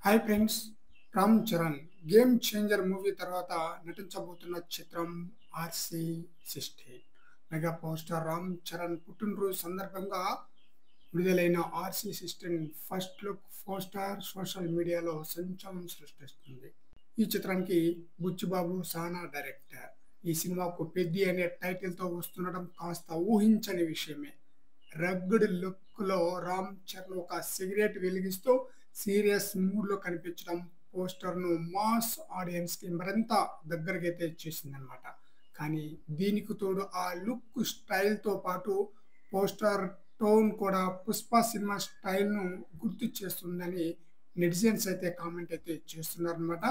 Hi friends, Ram Charan game changer movie తర్వాత నటించబోతున్న చిత్రం RC16. Mega power star Ram Charan పుట్టినరోజు సందర్భంగా విడుదలైన RC16 first look poster social మీడియాలో సంచలనం సృష్టిస్తుంది. ఈ చిత్రానికి బుచ్చిబాబు సానా డైరెక్టర్. ఈ సినిమాకు పెద్ది అనే టైటిల్తో వస్తుండడం కాస్త ఊహించని విషయమే. రగ్డ్ లుక్ లో రామ్ చరణ్ ఒక సిగరెట్ వెలిగిస్తూ సీరియస్ మూడ్ లో కనిపించడం పోస్టర్ ను మాస్ ఆడియన్స్ కి మరింత దగ్గరకైతే చేసిందనమాట. కానీ దీనికి తోడు ఆ లుక్ స్టైల్ తో పాటు పోస్టర్ టోన్ కూడా పుష్ప సినిమా స్టైల్ ను గుర్తు చేస్తుందని నెటిజన్స్ అయితే కామెంట్ అయితే చేస్తున్నారనమాట.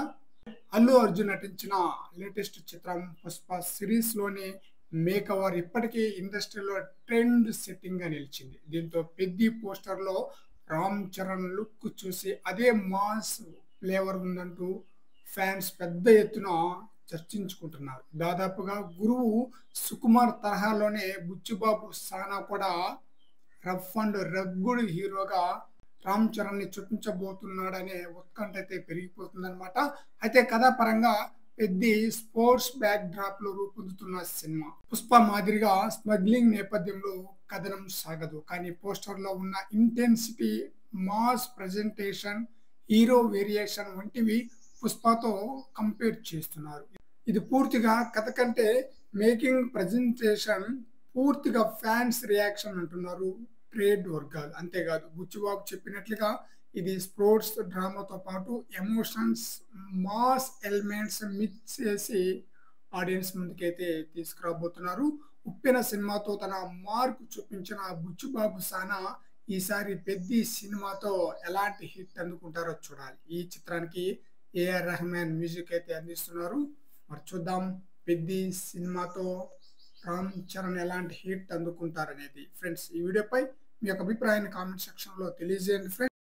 అల్లు అర్జున్ నటించిన లేటెస్ట్ చిత్రం పుష్ప సిరీస్ లోనే మేక్ ఓవర్ ఇప్పటికీ ఇండస్ట్రీలో ట్రెండ్ సెట్టింగ్ గా నిలిచింది. దీంతో పెద్ది పోస్టర్ లో రామ్ చరణ్ లుక్ చూసి అదే మాస్ ఫ్లేవర్ ఉందంటూ ఫ్యాన్స్ పెద్ద ఎత్తున చర్చించుకుంటున్నారు. దాదాపుగా గురువు సుకుమార్ తరహాలోనే బుచ్చిబాబు సానా కూడా రఫ్ అండ్ రగ్గుడ్ హీరోగా రామ్ చరణ్ ని చూపించబోతున్నాడనే ఉత్కంఠ అయితే పెరిగిపోతుందన్నమాట. అయితే కథాపరంగా పెద్ది స్పోర్ట్స్ బ్యాక్ డ్రాప్ లో రూపొందుతున్న సినిమా. పుష్ప మాదిరిగా స్మగ్లింగ్ నేపథ్యంలో కథనం సాగదు. కానీ పోస్టర్ లో ఉన్న intensity, mass presentation, hero variation వంటివి పుష్పతో కంపేర్ చేస్తున్నారు. ఇది పూర్తిగా కథ కంటే మేకింగ్, ప్రెజెంటేషన్ పూర్తిగా ఫ్యాన్స్ రియాక్షన్ అంటున్నారు ట్రేడ్ వర్గాలు. అంతేకాదు బుచ్చిబాబు చెప్పినట్లుగా ఇది స్పోర్ట్స్ డ్రామాతో పాటు ఎమోషన్స్, మాస్ ఎలిమెంట్స్ మిక్స్ చేసి ఆడియన్స్ ముందుకైతే తీసుకురాబోతున్నారు. ఉప్పెన సినిమాతో తన మార్క్ చూపించిన బుచ్చిబాబు సానా ఈసారి పెద్ది సినిమాతో ఎలాంటి హిట్ అందుకుంటారో చూడాలి. ఈ చిత్రానికి ఏఆర్ రెహమాన్ మ్యూజిక్ అయితే అందిస్తున్నారు. మరి చూద్దాం పెద్ది సినిమాతో రామ్ చరణ్ ఎలాంటి హిట్ అందుకుంటారనేది. ఫ్రెండ్స్, ఈ వీడియోపై మీ యొక్క అభిప్రాయాన్ని కామెంట్ సెక్షన్లో తెలియజేయండి ఫ్రెండ్స్.